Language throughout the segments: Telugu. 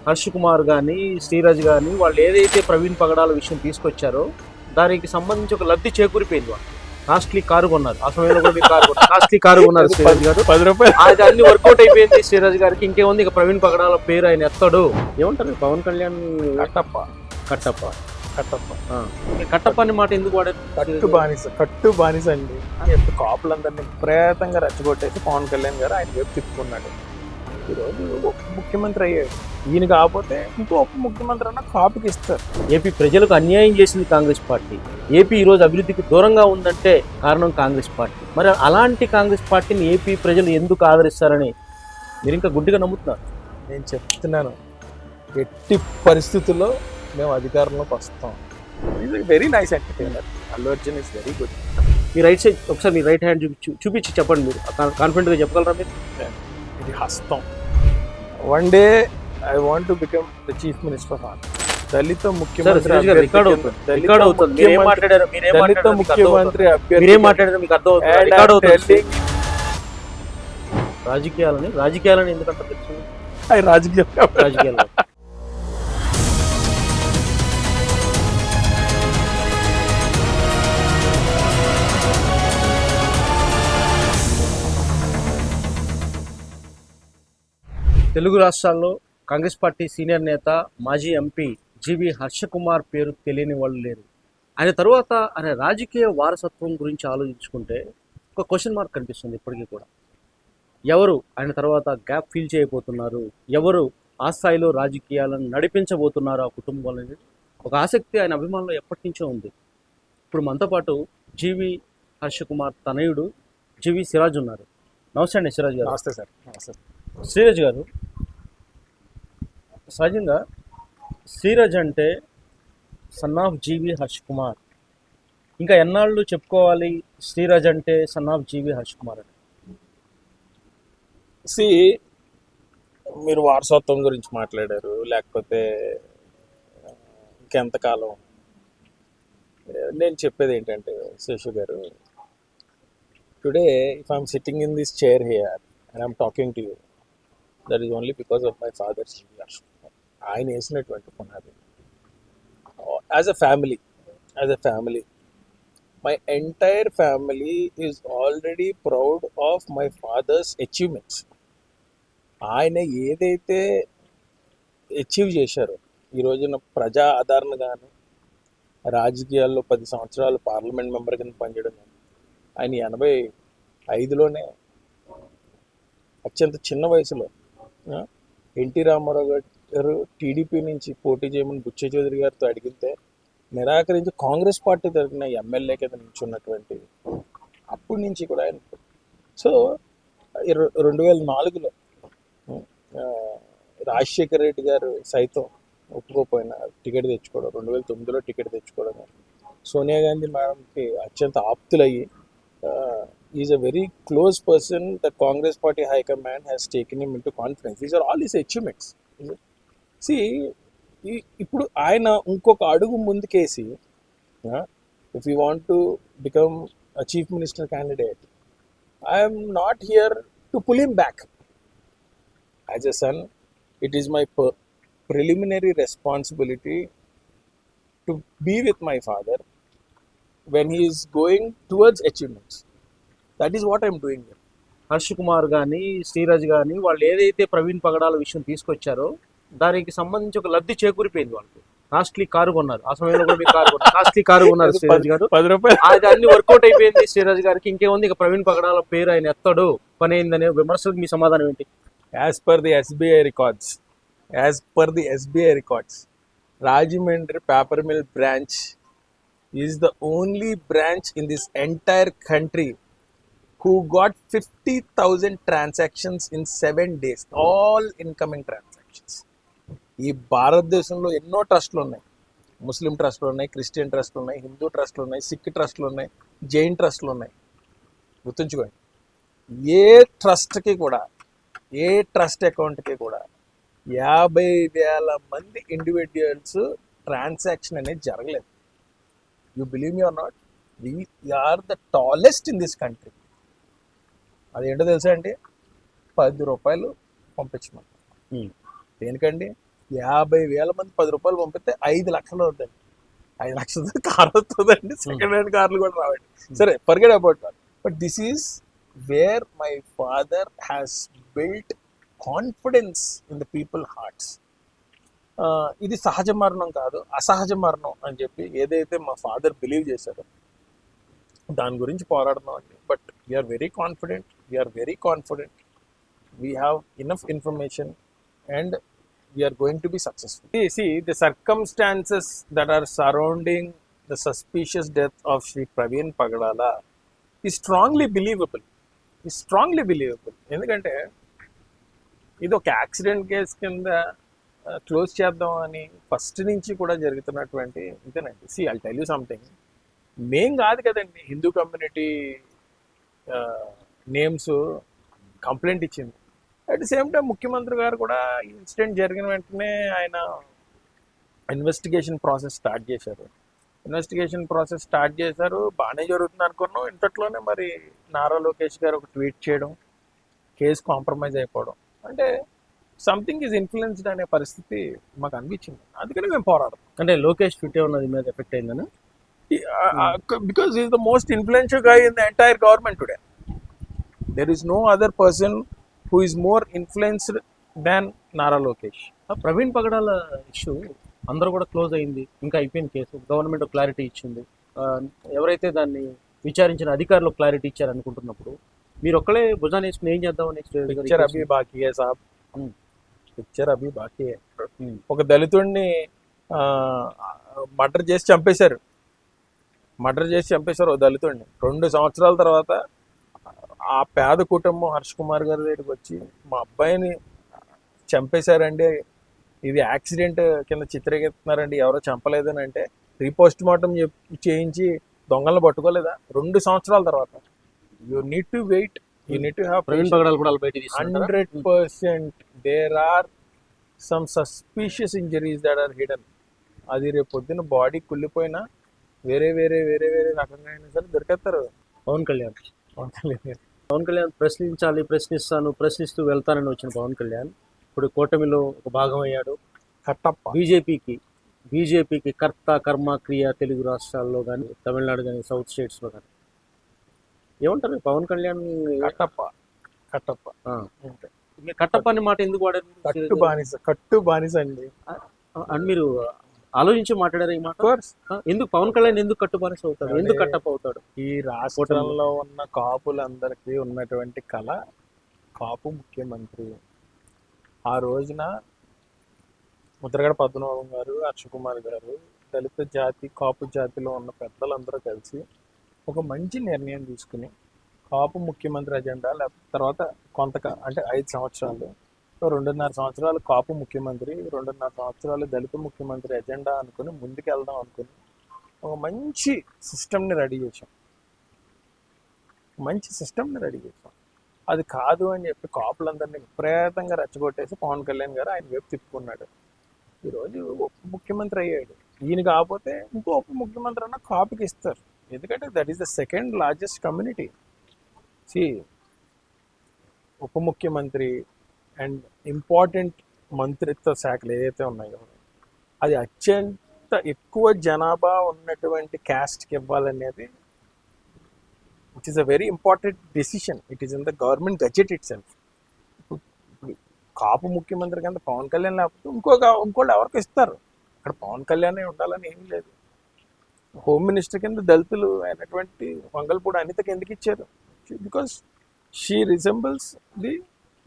హర్ష్ కుమార్ కానీ శ్రీరాజ్ కానీ వాళ్ళు ఏదైతే ప్రవీణ్ పగడాల విషయం తీసుకొచ్చారో దానికి సంబంధించి ఒక లబ్ధి చేకూరిపోయింది. వాళ్ళు కాస్ట్లీ కారు కొన్నారు. ఆ సమయంలో కూడా మీరు కారు కొన్నారు, కాస్ట్లీ కారు కొన్నారు శ్రీరాజ్ గారు. 10 రూపాయలు అది అన్ని వర్కౌట్ అయిపోయింది శ్రీరాజ్ గారికి. ఇంకేముంది, ఇక ప్రవీణ్ పగడాల పేరు ఆయన ఎత్తాడు. ఏమంటారు పవన్ కళ్యాణ్ కట్టప్ప కట్టప్ప కట్టప్ప కట్టప్ప అనే మాట ఎందుకు వాడారు? కట్టు బానిస అండి. ఎంత కాపులందరినీ విపరీతంగా రెచ్చగొట్టేసి పవన్ కళ్యాణ్ గారు ఆయన వైపు తిప్పుకున్నాడు. ఈరోజు ఉప ముఖ్యమంత్రి అయ్యాడు. ఈయన కాకపోతే ఇంకో ఉప ముఖ్యమంత్రి అన్న కాపుకి ఇస్తారు. ఏపీ ప్రజలకు అన్యాయం చేసింది కాంగ్రెస్ పార్టీ. ఏపీ ఈరోజు అభివృద్ధికి దూరంగా ఉందంటే కారణం కాంగ్రెస్ పార్టీ. మరి అలాంటి కాంగ్రెస్ పార్టీని ఏపీ ప్రజలు ఎందుకు ఆదరిస్తారని మీరు ఇంకా గుడ్డిగా నమ్ముతున్నారు? నేను చెప్తున్నాను, ఎట్టి పరిస్థితుల్లో మేము అధికారంలోకి వస్తాం. Is very nice entertainer. Allu Arjun is very good. Me right side ఒకసారి మీ రైట్ హ్యాండ్ చూపించి చెప్పండి. మీరు కాన్ఫిడెంట్గా చెప్పగలరా మీరు? ఇది హస్తం. One day I want to become the chief minister of Andhra. దళిత ముఖ్యమంత్రి రాజకీయాలని ఎందుకంటే రాజకీయాలు తెలుగు రాష్ట్రాల్లో కాంగ్రెస్ పార్టీ సీనియర్ నేత మాజీ ఎంపీ జీవి హర్ష కుమార్ పేరు తెలియని వాళ్ళు లేరు. ఆయన తర్వాత ఆయన రాజకీయ వారసత్వం గురించి ఆలోచించుకుంటే ఒక క్వశ్చన్ మార్క్ కనిపిస్తుంది ఇప్పటికీ కూడా. ఎవరు ఆయన తర్వాత గ్యాప్ ఫీల్ చేయబోతున్నారు, ఎవరు ఆ స్థాయిలో రాజకీయాలను నడిపించబోతున్నారు ఆ కుటుంబం అనేది ఒక ఆసక్తి ఆయన అభిమానులు ఎప్పటి నుంచో ఉంది. ఇప్పుడు మనతో పాటు జీవి హర్ష కుమార్ తనయుడు జీవి సిరాజ్ ఉన్నారు. నమస్తే అండి సిరాజ్ గారు. నమస్తే సార్. నమస్తే శ్రీరాజ్ గారు. సహజంగా శ్రీరాజ్ అంటే సన్ ఆఫ్ జీవి హర్ష్ కుమార్. ఇంకా ఎన్నాళ్ళు చెప్పుకోవాలి శ్రీరాజ్ అంటే సన్ ఆఫ్ జీవి హర్ష్ కుమార్ అని? మీరు వారసత్వం గురించి మాట్లాడారు, లేకపోతే ఇంకెంతకాలం. నేను చెప్పేది ఏంటంటే Seshu garu, today if I'm sitting in this chair here and I'm talking to you, that is only because of my father G V Harsh Kumar. ఆయన వేసినటువంటి పునాది. As a family my entire family is already proud of my father's achievements. ఆయన ఏదైతే అచీవ్ చేశారో, ఈ రోజున ప్రజా ఆదరణ కానీ, రాజకీయాల్లో 10 సంవత్సరాలు పార్లమెంట్ మెంబర్ కింద పనిచేయడం కానీ, ఆయన 85లోనే అత్యంత చిన్న వయసులో ఎన్టీ రామారావు గారు టీడీపీ నుంచి పోటీ చేయమని బుచ్చ చౌదరి గారితో అడిగితే నిరాకరించి కాంగ్రెస్ పార్టీ తరఫున ఎమ్మెల్యే కింద నిల్చున్నటువంటి అప్పటి నుంచి కూడా ఆయన. సో 2004లో రాజశేఖర్ రెడ్డి గారు సైతం ఒప్పుకోపోయిన టికెట్ తెచ్చుకోవడం, 2009లో టికెట్ తెచ్చుకోవడం, సోనియా గాంధీ మేడంకి అత్యంత ఆప్తులయ్యి, is a very close person. The Congress party high command has taken him into confidence. These are all his achievements. ఇప్పుడు ఆయన ఇంకొక అడుగు ముందుకేసి, if you want to become a chief minister candidate, I'm not here to pull him back. As a son, it is my preliminary responsibility to be with my father when he is going towards achievements. That is what I am doing here. Harsh Kumar కానీ శ్రీరాజ్ కానీ వాళ్ళు ఏదైతే ప్రవీణ్ పగడాల విషయం తీసుకొచ్చారో దానికి సంబంధించి ఒక లబ్ధి చేకూరిపోయింది. వాళ్ళకి కాస్ట్లీ కారు కొన్నారు. ఆ సమయంలో కూడా మీరు కారు కొన్నారు, కాస్ట్లీ కారు కొన్నారు శ్రీరాజ్ గారు. 10 రూపాయలు అది అన్ని వర్కౌట్ అయిపోయింది శ్రీరాజ్ గారికి. ఇంకేముంది, ఇక ప్రవీణ్ పగడాల పేరు ఆయన ఎత్తాడు, పని అయిందనే విమర్శలకు మీ సమాధానం ఏంటి? As per the SBI records, Rajahmundry paper mill branch is the only branch in this entire country who got 50,000 transactions in 7 days, all incoming transactions. ఈ భారతదేశంలో ఎన్నో ట్రస్టులు ఉన్నాయి. ముస్లిం ట్రస్టులు ఉన్నాయి, క్రిస్టియన్ ట్రస్టులు ఉన్నాయి, హిందూ ట్రస్టులు ఉన్నాయి, సిక్ ట్రస్టులు ఉన్నాయి, జైన్ ట్రస్టులు ఉన్నాయి. గుర్తుంచుకోండి, ఏ ట్రస్ట్కి కూడా, ఏ ట్రస్ట్ అకౌంట్కి కూడా 50,000 మంది ఇండివిజువల్స్ ట్రాన్సాక్షన్ అనేది జరగలేదు. You believe me or not, we are the tallest in this country. అదేంటో తెలుసా అండి? 10 రూపాయలు పంపించమని. దేనికండి? 50,000 మంది 10 రూపాయలు పంపితే 5 లక్షలు అవుతుంది. 5 లక్షలతో కార్ వస్తుందండి, సెకండ్ హ్యాండ్ కార్లు కూడా రావండి. సరే, forget about that. But this is where my father has built confidence in the people hearts. ఇది సహజ మరణం కాదు, అసహజ మరణం అని చెప్పి ఏదైతే మా ఫాదర్ బిలీవ్ చేశారో దాని గురించి పోరాడుతున్నాం అండి. But we are very confident, we have enough information and we are going to be successful. See, the circumstances that are surrounding the suspicious death of Shri Praveen Pagadala is strongly believable. ఎందుకంటే ఇది ఒక యాక్సిడెంట్ కేసు కింద క్లోజ్ చేద్దాం అని ఫస్ట్ నుంచి కూడా జరుగుతున్నటువంటి ఇదేనండి. See I'll tell you something, మేం కాదు కదండి హిందూ కమ్యూనిటీ నేమ్స్ కంప్లైంట్ ఇచ్చింది. అట్ ది సేమ్ టైం ముఖ్యమంత్రి గారు కూడా ఇన్సిడెంట్ జరిగిన వెంటనే ఆయన ఇన్వెస్టిగేషన్ ప్రాసెస్ స్టార్ట్ చేశారు. బాగానే జరుగుతుంది అనుకున్నాం. ఇంతట్లోనే మరి నారా లోకేష్ గారు ఒక ట్వీట్ చేయడం, కేసు కాంప్రమైజ్ అయిపోవడం, అంటే సంథింగ్ ఈజ్ ఇన్ఫ్లుయెన్స్డ్ అనే పరిస్థితి మాకు అనిపించింది. అందుకని మేము పోరాడతాం. అంటే లోకేష్ ట్విట్ ఉన్నది మీద ఎఫెక్ట్ అయిందని, because is the most influential guy in the entire government today. There is no other person who is more influenced than Nara Lokesh. Praveen Pagadala issue అందరూ కూడా క్లోజ్ అయింది, ఇంకా అయిపోయిన కేసు. గవర్నమెంట్ క్లారిటీ ఇచ్చింది. ఎవరైతే దాన్ని విచారించిన అధికారులు క్లారిటీ ఇచ్చారనుకుంటున్నప్పుడు మీరు ఒక్కలే భుజాన్ని వేసుకుని ఏం చేద్దాం నెక్స్ట్? పిక్చర్ అభి బాకీ హై సాబ్, పిక్చర్ అభి బాకీ హై. ఒక దళితుడిని మర్డర్ చేసి చంపేశారు ఒక దళితుడిని. 2 సంవత్సరాల తర్వాత ఆ పేద కుటుంబం హర్ష్ కుమార్ గారి దగ్గరికి వచ్చి మా అబ్బాయిని చంపేశారండి, ఇది యాక్సిడెంట్ కింద చిత్రీకరిస్తున్నారండి, ఎవరో చంపలేదని అంటే రీపోస్ట్ మార్టం చేయించి దొంగలను పట్టుకోలేదా? 2 సంవత్సరాల తర్వాత. You need to wait, you need to have. Praveen Pagadala కూడా 100% there are some suspicious injuries that are hidden. అది రేపు పొద్దున్న బాడీ కుళ్ళిపోయినా వేరే రకంగా అయినా సరే దొరికేస్తారు. పవన్ కళ్యాణ్ ప్రశ్నిస్తూ వెళ్తానని వచ్చిన పవన్ కళ్యాణ్ ఇప్పుడు కూటమిలో ఒక భాగం అయ్యాడు. కట్టప్ప బీజేపీకి కర్త కర్మ క్రియ తెలుగు రాష్ట్రాల్లో కానీ, తమిళనాడు కానీ, సౌత్ స్టేట్స్లో కానీ. ఏమంటారు పవన్ కళ్యాణ్? కట్టప్ప కట్టప్ప అనే మాట ఎందుకు వాడారు? కట్టు బానిస అండి అని మీరు ఆలోచించి మాట్లాడారు ఈ మాట. ఎందుకు పవన్ కళ్యాణ్ ఎందుకు కట్టు బానిస అవుతాడు, ఎందుకు కట్టప్ప అవుతాడు? ఈ రాష్ట్రంలో ఉన్న కాపులందరికీ ఉన్నటువంటి కళ కాపు ముఖ్యమంత్రి. ఆ రోజున ముద్రగడ పద్మనాభం గారు, హర్ష కుమార్ గారు, దళిత జాతి కాపు జాతిలో ఉన్న పెద్దలందరూ కలిసి ఒక మంచి నిర్ణయం తీసుకుని కాపు ముఖ్యమంత్రి అజెండా, లేకపోతే తర్వాత అంటే 5 సంవత్సరాలు, 2.5 సంవత్సరాలు కాపు ముఖ్యమంత్రి, 2.5 సంవత్సరాలు దళిత ముఖ్యమంత్రి అజెండా అనుకుని ముందుకు వెళ్దాం అనుకుని ఒక మంచి సిస్టమ్ని రెడీ చేసాం. అది కాదు అని చెప్పి కాపులందరినీ విపరీతంగా రెచ్చగొట్టేసి పవన్ కళ్యాణ్ గారు ఆయన వైపు తిప్పుకున్నాడు. ఈరోజు ఉప ముఖ్యమంత్రి అయ్యాడు. ఈయన కాకపోతే ఇంకో ఉప ముఖ్యమంత్రి అన్న కాపుకి ఇస్తారు, ఎందుకంటే that is the second largest community. ఉప ముఖ్యమంత్రి అండ్ ఇంపార్టెంట్ మంత్రిత్వ శాఖలు ఏదైతే ఉన్నాయో అది అత్యంత ఎక్కువ జనాభా ఉన్నటువంటి క్యాస్ట్కి ఇవ్వాలనేది it is a very important decision. It is in the government budget itself. Kapu ముఖ్యమంత్రి కింద పవన్ కళ్యాణ్ లేకపోతే ఇంకోళ్ళు ఎవరికి ఇస్తారు. అక్కడ పవన్ కళ్యాణ్ ఉండాలని ఏమీ లేదు. హోమ్ మినిస్టర్ కింద దళితులు అయినటువంటి వంగల్పూడి అనితకి ఎందుకు ఇచ్చారు? Because she resembles the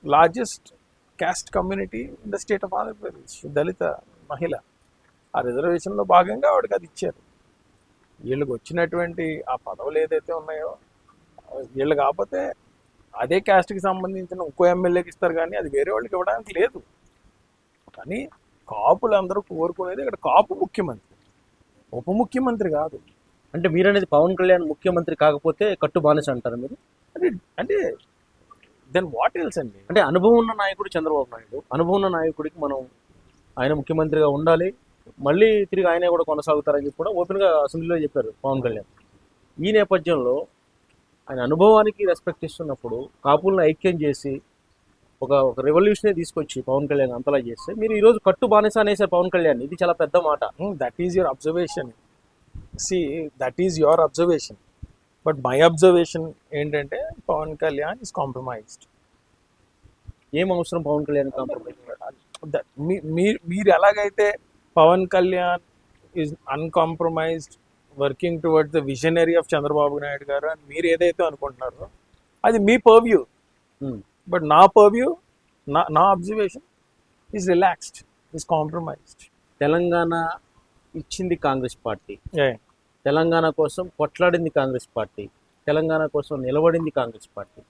largest caste community in the state of Andhra Pradesh. దళిత మహిళ. ఆ రిజర్వేషన్లో భాగంగా ఆవిడకి అది ఇచ్చారు. వీళ్ళకి వచ్చినటువంటి ఆ పదవులు ఏదైతే ఉన్నాయో వీళ్ళు కాకపోతే అదే క్యాస్ట్కి సంబంధించిన ఇంకో ఎమ్మెల్యేకి ఇస్తారు, కానీ అది వేరే వాళ్ళకి ఇవ్వడానికి లేదు. కానీ కాపులు అందరూ కోరుకునేది ఇక్కడ కాపు ముఖ్యమంత్రి, ఉప ముఖ్యమంత్రి కాదు. అంటే మీరు అనేది పవన్ కళ్యాణ్ ముఖ్యమంత్రి కాకపోతే కట్టు బానిస అంటారు మీరు? అంటే దెన్ వాట్ ఎల్స్ అండి? అంటే అనుభవం ఉన్న నాయకుడు చంద్రబాబు నాయుడు, అనుభవం ఉన్న నాయకుడికి మనం ఆయన ముఖ్యమంత్రిగా ఉండాలి, మళ్ళీ తిరిగి ఆయనే కూడా కొనసాగుతారని చెప్పి కూడా ఓపెన్గా అసెంబ్లీలో చెప్పారు పవన్ కళ్యాణ్. ఈ నేపథ్యంలో ఆయన అనుభవానికి రెస్పెక్ట్ ఇస్తున్నప్పుడు కాపులను ఐక్యం చేసి ఒక రెవల్యూషనే తీసుకొచ్చి పవన్ కళ్యాణ్ అంతలా చేస్తే మీరు ఈ రోజు కట్టు బానిస అనేసారు పవన్ కళ్యాణ్. ఇది చాలా పెద్ద మాట. That is your observation. That is your observation. But my observation ఏంటంటే పవన్ కళ్యాణ్ ఇస్ కాంప్రమైజ్డ్. ఏం అవసరం పవన్ కళ్యాణ్ కాంప్రమైజ్? మీరు ఎలాగైతే Pawan Kalyan is uncompromised working towards the visionary of Chandrababu Naidu గారు అని మీరు ఏదైతే అనుకుంటున్నారో అది మీ పర్వ్యూ. బట్ నా పర్వ్యూ, నా observation is relaxed, is compromised. Telangana ఇచ్చింది కాంగ్రెస్ పార్టీ, తెలంగాణ కోసం కొట్లాడింది కాంగ్రెస్ పార్టీ, తెలంగాణ కోసం నిలబడింది కాంగ్రెస్ పార్టీ.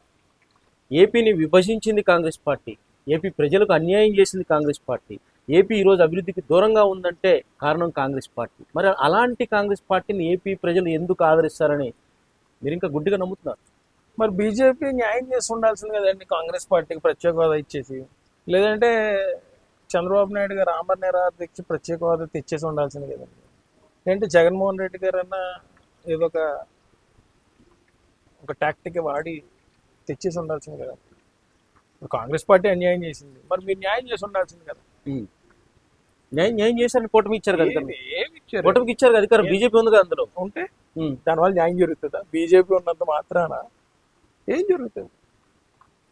ఏపీని విభజించింది కాంగ్రెస్ పార్టీ, ఏపీ ప్రజలకు అన్యాయం చేసింది కాంగ్రెస్ పార్టీ. ఏపీ ఈరోజు అభివృద్ధికి దూరంగా ఉందంటే కారణం కాంగ్రెస్ పార్టీ. మరి అలాంటి కాంగ్రెస్ పార్టీని ఏపీ ప్రజలు ఎందుకు ఆదరిస్తారని మీరు ఇంకా గుడ్డిగా నమ్ముతున్నారు? మరి బీజేపీ న్యాయం చేసి ఉండాల్సింది కదండి కాంగ్రెస్ పార్టీకి ప్రత్యేక హోదా ఇచ్చేసి. లేదంటే చంద్రబాబు నాయుడు గారు ఆమరణ నిరాహార దీక్ష ప్రత్యేక హోదా తెచ్చేసి ఉండాల్సింది కదండి. లేదంటే జగన్మోహన్ రెడ్డి గారు అన్న ఏదో ఒక టాక్టిక్ వాడి తెచ్చేసి ఉండాల్సింది కదా. ఇప్పుడు కాంగ్రెస్ పార్టీ అన్యాయం చేసింది, మరి మీరు న్యాయం చేసి ఉండాల్సింది కదా. న్యాయం చేశారని కూటమి ఇచ్చారు కదా. ఏమి ఇచ్చారు? కూటమికి ఇచ్చారు కదా అధికారం. బీజేపీ ఉంది కదా అందులో. ఉంటే దానివల్ల న్యాయం జరుగుతుందా? బీజేపీ ఉన్నంత మాత్రాన ఏం జరుగుతుంది?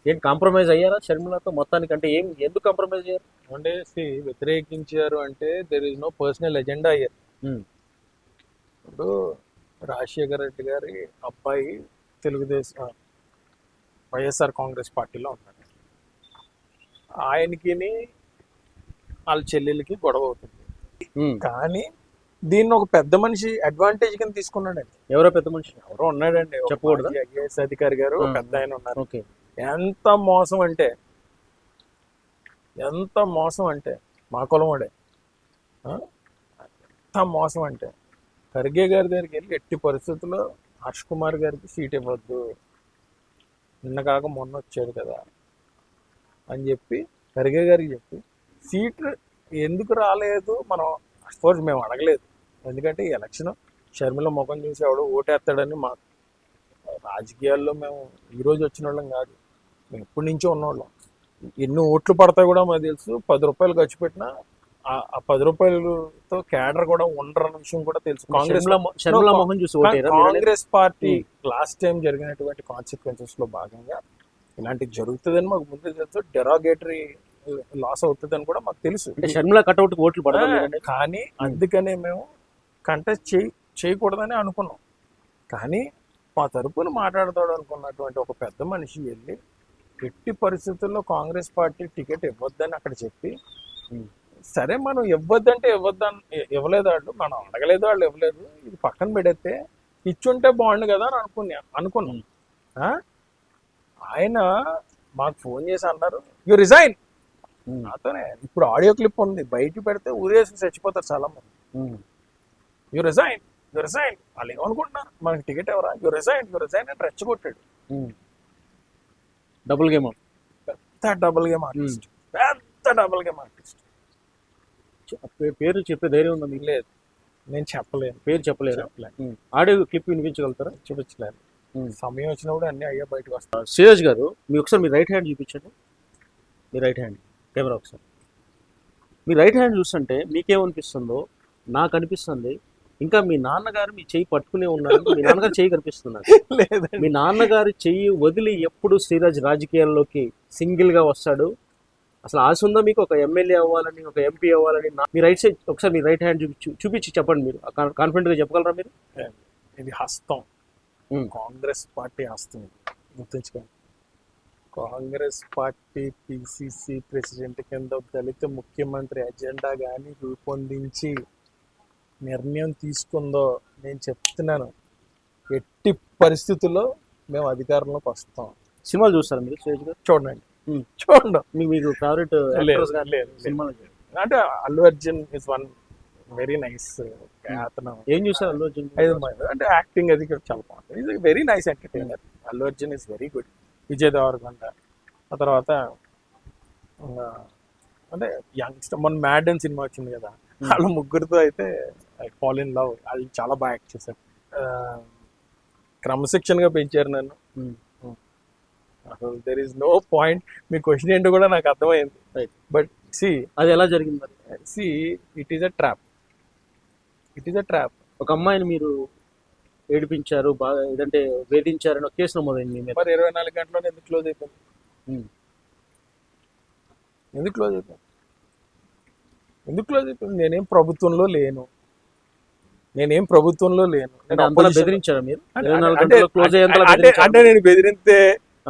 ఏంటి కాంప్రమైజ్ అయ్యారా షర్మిలతో మొత్తానికి? అంటే ఎందుకు కాంప్రమైజ్ అయ్యారు? అంటే వ్యతిరేకించారు అంటే there is no personal agenda అయ్యారు. ఇప్పుడు రాజశేఖర రెడ్డి గారి అబ్బాయి తెలుగుదేశం వైఎస్ఆర్ కాంగ్రెస్ పార్టీలో ఉన్నాడు. ఆయనకి వాళ్ళ చెల్లెలకి గొడవ అవుతుంది. కానీ దీన్ని ఒక పెద్ద మనిషి అడ్వాంటేజ్ కింద తీసుకున్నాడండి. ఎవరో పెద్ద మనిషి ఎవరో ఉన్నాడండి, చెప్పకూడదు. ఐఏఎస్ అధికారి గారు పెద్ద ఆయన ఉన్నారు. ఓకే. ఎంత మోసం అంటే మా కులవాడే. ఎంత మోసం అంటే ఖర్గే గారి దగ్గరికి వెళ్ళి ఎట్టి పరిస్థితుల్లో హర్ష్ కుమార్ గారికి సీట్ ఇవ్వద్దు, నిన్న కాక మొన్న వచ్చాడు కదా అని చెప్పి ఖర్గే గారికి చెప్పి సీట్లు ఎందుకు రాలేదు మనం అఫ్కోర్స్ మేము అడగలేదు. ఎందుకంటే ఈ ఎలక్షన్ షర్మిల ముఖం చూసి ఎవడో ఓటేస్తాడని మా రాజకీయాల్లో మేము ఈరోజు వచ్చిన వాళ్ళం కాదు, మేము ఎప్పటి నుంచో ఉన్నవాళ్ళం. ఎన్ని ఓట్లు పడతాయి కూడా మాకు తెలుసు. 10 రూపాయలు ఖర్చు పెట్టినా ఆ 10 రూపాయలతో క్యాడర్ కూడా ఉండరన్న విషయం కూడా తెలుసు. కాంగ్రెస్ పార్టీ లాస్ట్ టైం జరిగినటువంటి కాన్సిక్వెన్సెస్ లో భాగంగా ఇలాంటివి జరుగుతుందని మాకు ముందే తెలుసు. డెరాగేటరీ లాస్ అవుతుందని కూడా మాకు తెలుసు. షర్మిల కట్అవుట్ ఓట్లు పడదు, కానీ అందుకనే మేము కంటెస్ట్ చేయకూడదని అనుకున్నాం. కానీ మా తరపున మాట్లాడతాడు అనుకున్నటువంటి ఒక పెద్ద మనిషి వెళ్ళి ఎట్టి పరిస్థితుల్లో కాంగ్రెస్ పార్టీ టికెట్ ఇవ్వద్దని అక్కడ చెప్పి, సరే మనం ఇవ్వద్దంటే ఇవ్వలేదు వాళ్ళు, మనం అడగలేదు వాళ్ళు ఇవ్వలేదు, ఇది పక్కన పెడితే ఇచ్చుంటే బాగుండు కదా అని అనుకున్నాం. ఆయన మాకు ఫోన్ చేసి అన్నారు యు రిజైన్. నాతోనే ఇప్పుడు ఆడియో క్లిప్ ఉంది, బయట పెడితే ఊరేసి చచ్చిపోతారు చాలా మంది. యు రిజైన్ వాళ్ళు ఏమనుకుంటున్నారు, మనకి టికెట్ ఎవరా, యు రిజైన్ అని రెచ్చగొట్టాడు. Double game artist. పేరు చెప్పే ధైర్యం ఉందా మీకు? లేదు, నేను చెప్పలేను. పేరు చెప్పలేను. ఆడియో క్లిప్ వినిపించగలుగుతారా? చూపించలేను. సమయం వచ్చినప్పుడు అన్ని అయ్యా బయటకు వస్తారు. శ్రీరాజ్ గారు ఒకసారి మీ రైట్ హ్యాండ్ చూపించండి. మీ రైట్ హ్యాండ్ కెమెరా ఒకసారి. మీ రైట్ హ్యాండ్ చూస్తుంటే మీకేమనిపిస్తుందో నాకు అనిపిస్తుంది, ఇంకా మీ నాన్నగారు మీ చెయ్యి పట్టుకునే ఉన్నారు. మీ నాన్నగారు చెయ్యి కనిపిస్తున్నారు. మీ నాన్నగారు చెయ్యి వదిలి ఎప్పుడు శ్రీరాజ్ రాజకీయాల్లోకి సింగిల్ గా వస్తాడు? అసలు ఆశ ఉందా మీకు ఒక ఎమ్మెల్యే అవ్వాలని, ఒక ఎంపీ అవ్వాలని? మీ రైట్ సైడ్ ఒకసారి మీ రైట్ హ్యాండ్ చూపించి చెప్పండి. మీరు కాన్ఫిడెంట్ గా చెప్పగలరా మీరు? ఇది హస్తం, కాంగ్రెస్ పార్టీ హస్తం, గుర్తుంచుకోండి. కాంగ్రెస్ పార్టీ పిసిసి ప్రెసిడెంట్ కింద దళిత ముఖ్యమంత్రి ఎజెండా కానీ రూపొందించి నిర్ణయం తీసుకుందో నేను చెప్తున్నాను, ఎట్టి పరిస్థితుల్లో మేము అధికారంలోకి వస్తాం. సినిమాలు చూస్తారా మీరు? శ్రీరాజ్ గారు చూడండి. మీకు ఫేవరెట్ సినిమా అంటే Allu Arjun is one very nice. అతను ఏం చూసారు అల్లు అర్జున్? అంటే యాక్టింగ్ అది చాలా బాగుంటుంది. Is very nice entertainer. Allu Arjun is very good. Vijay Deverakonda, ఆ తర్వాత అంటే యంగ్స్టర్ మొన్న మ్యాడ్ అని సినిమా వచ్చింది కదా, వాళ్ళ ముగ్గురితో అయితే ఐ ఫాల్ ఇన్ లవ్. అది చాలా బాగా యాక్ట్ చేశారు. క్రమశిక్షణగా పెంచారు నన్ను. అసలు దెర్ ఇస్ నో పాయింట్. మీ క్వశ్చన్ ఏంటో కూడా నాకు అర్థమైంది. రైట్. బట్ సి అది ఎలా జరిగింది మరి? It is a trap. It is a trap. ఒక అమ్మాయిని మీరు ఏడిపించారు, బాగా ఏదంటే వేధించారని ఒక కేసు నమోదైంది మీ మీద. మరి 24 గంటల్లో ఎందుకు క్లోజ్ అయిపోయింది? ఉమ్. ఎందుకు క్లోజ్ అయిపోయింది? ఎందుకు క్లోజ్ అయిపోయింది? నేనేం ప్రభుత్వంలో లేను. నేను అంటే అంతలా బెదిరించారా మీరు? 24 అంటే గంటల్లో క్లోజ్ అయ్యేంతలా అంటే బెదిరించారా? అంటే నేను బెదిరితే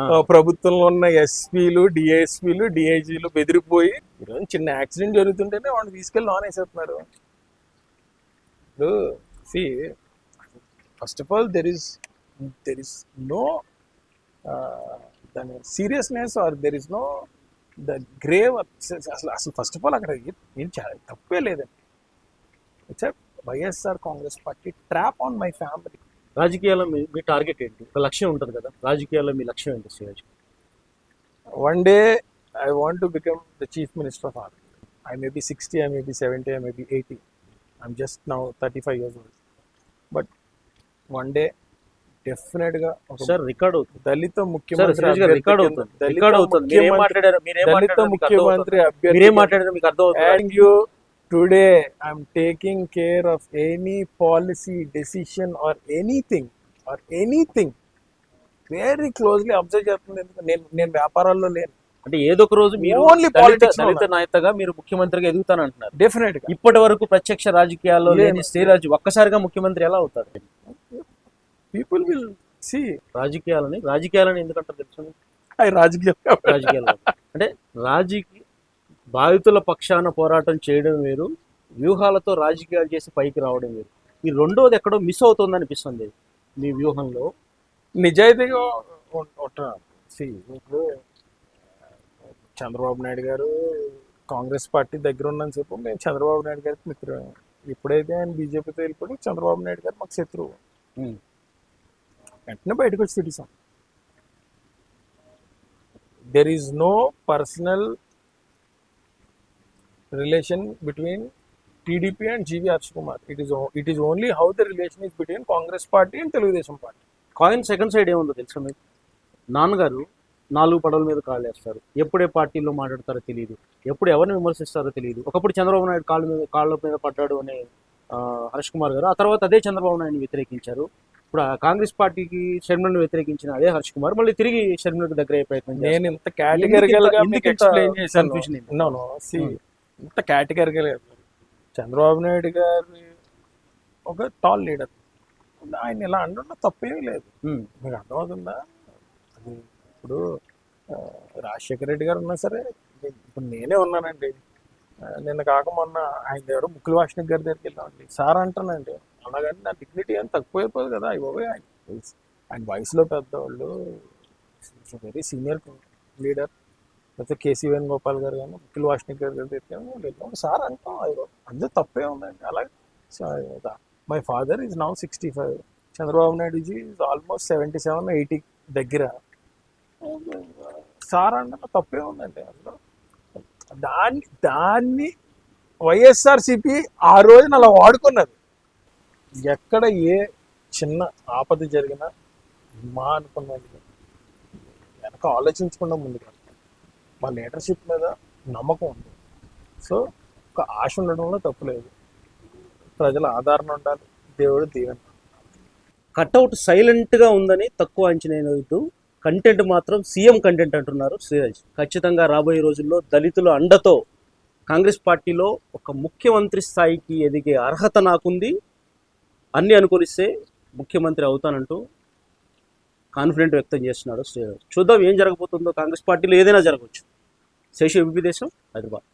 ఆ. ప్రభుత్వంలో ఉన్న ఎస్పీలు, డిఎస్పీలు, డిఐజీలు బెదిరిపోయి ఈరోజు చిన్న యాక్సిడెంట్ జరుగుతుంటేనే వాడిని తీసుకెళ్ళి లోన్ వేసేస్తున్నారు. ఇప్పుడు see first of all there is no దాని seriousness or there is no the grave. అసలు ఫస్ట్ ఆఫ్ ఆల్ అక్కడ ఏం తప్పే లేదండి. It's YSR Congress party trap on my family. రాజకీయాల్లో మీ టార్గెట్ ఏంటి? ఒక లక్ష్యం ఉంటుంది కదా, రాజకీయాల్లో మీ లక్ష్యం ఏంటి Sreeraj? One day I want to become the chief minister of Andhra. I may be 60, I may be 70, I may be 80. I'm just now 35 years old. But one day definitely గా ఒక సార్ రికార్డ్ అవుతుంది. దళిత సార్ ముఖ్యమంత్రి శ్రీరాజ్ గారు రికార్డ్ అవుతుంది. రికార్డ్ అవుతుంది. మీరేం మాట్లాడారు? దళిత ముఖ్యమంత్రి మీరేం మాట్లాడారు మీకు అర్థం అవుతుంది. and you today I'm taking care of any policy decision or anything very closely observe చేస్తుంది. నేను వ్యాపారాల్లో లేను. అంటే ఏదో ఒక రోజు మీరు Only politics లో దళిత నాయకుగా మీరు ముఖ్యమంత్రిగా ఎదుగుతానంటున్నారు. డెఫినెట్ గా ఇప్పటి వరకు ప్రత్యక్ష రాజకీయాల్లో లేని శ్రీరాజ్ ఒక్కసారిగా ముఖ్యమంత్రి ఎలా అవుతారు? People will see. రాజకీయాలని ఎందుకంటారు తెలుసు? రాజకీయం రాజకీయాలు అంటే బాధితుల పక్షాన పోరాటం చేయడం వేరు, వ్యూహాలతో రాజకీయాలు చేసి పైకి రావడం వేరు. ఈ రెండోది ఎక్కడో మిస్ అవుతుంది అనిపిస్తుంది మీ వ్యూహంలో. నిజాయితీగా ఇప్పుడు చంద్రబాబు నాయుడు గారు కాంగ్రెస్ పార్టీ దగ్గర ఉన్నని చెప్పు మేము చంద్రబాబు నాయుడు గారికి మిత్రులు. ఎప్పుడైతే ఆయన బీజేపీతో వెళ్ళిపోయి చంద్రబాబు నాయుడు గారు మాకు శత్రువు. వెంటనే బయటకు వచ్చి తిట్టాం. There is no personal relation between TDP and GV Harsh Kumar. It is only how the relation is between Congress Party and Telugudesam Party. Coin second side ఏముందో తెలుసా మీకు? నాన్నగారు 4 పడవల మీద కాళ్ళు వేస్తారు. ఎప్పుడే పార్టీలో మాట్లాడతారో తెలియదు, ఎప్పుడు ఎవరిని విమర్శిస్తారో తెలియదు. ఒకప్పుడు చంద్రబాబు నాయుడు కాళ్ళ మీద పడ్డాడు అనే హర్ష్ కుమార్ గారు, ఆ తర్వాత అదే చంద్రబాబు నాయుడిని వ్యతిరేకించారు. ఇప్పుడు ఆ కాంగ్రెస్ పార్టీకి షర్మిలను వ్యతిరేకించిన అదే హర్ష్ కుమార్ మళ్ళీ తిరిగి షర్మిలకు దగ్గర అయ్యే ప్రయత్నం చేస్తారు. నేను ఇంత కేటగిరికల్ గా మీకు ఎక్స్ప్లెయిన్ చేశాను. కన్ఫ్యూజన్ ఏంటి? నో ఇంత కేటగిరికల్ చంద్రబాబు నాయుడు గారు ఒక టాల్ లీడర్. ఆయన ఇలా అంటున్నా తప్పేమీ లేదు. మీకు అర్థమవుతుందా? అది ఇప్పుడు రాజశేఖర రెడ్డి గారు ఉన్నా సరే, ఇప్పుడు నేనే ఉన్నానండి. నిన్న కాక మొన్న ఆయన దగ్గర ముక్కుల వాష్నిక్ గారి దగ్గరికి వెళ్ళామండి. సార్ అంటానండి, అలాగని నా డిగ్నిటీ అని తక్కువైపోదు కదా. అయిపోయి ఆయన వయసులో పెద్దవాళ్ళు, వెరీ సీనియర్ లీడర్. లేకపోతే కేసీ వేణుగోపాల్ గారు కానీ ముక్కుల వాష్నిక్ గారి దగ్గరికి సార్ అంటాం, అందరూ తప్పే ఉందండి. అలాగే my father is now 65. Chandrababu Naidu ji is almost 77, 80 దగ్గర. సార్ అంటే తప్పే ఉందండి. అందులో దాన్ని వైఎస్ఆర్సిపి ఆ రోజున అలా వాడుకున్నది. ఎక్కడ ఏ చిన్న ఆపద జరిగినా మా అనుకున్నది వెనక ఆలోచించకుండా ముందుకు మా లీడర్షిప్ మీద నమ్మకం ఉంది. సో ఒక ఆశ ఉండడంలో తప్పులేదు. ప్రజల ఆదరణ ఉండాలి, దేవుడు దీవెన. కట్అవుట్ సైలెంట్గా ఉందని తక్కువ అంచనా వేయొద్దు. కంటెంట్ మాత్రం సీఎం కంటెంట్ అంటున్నారు శ్రీరాజ్. ఖచ్చితంగా రాబోయే రోజుల్లో దళితుల అండతో కాంగ్రెస్ పార్టీలో ఒక ముఖ్యమంత్రి స్థాయికి ఎదిగే అర్హత నాకుంది, అన్ని అనుకూలిస్తే ముఖ్యమంత్రి అవుతానంటూ కాన్ఫిడెంట్ వ్యక్తం చేస్తున్నాడు శ్రీరాజ్. చూద్దాం ఏం జరగబోతుందో. కాంగ్రెస్ పార్టీలో ఏదైనా జరగవచ్చు. శేషు ఎంపీ దేశం, హైదరాబాద్.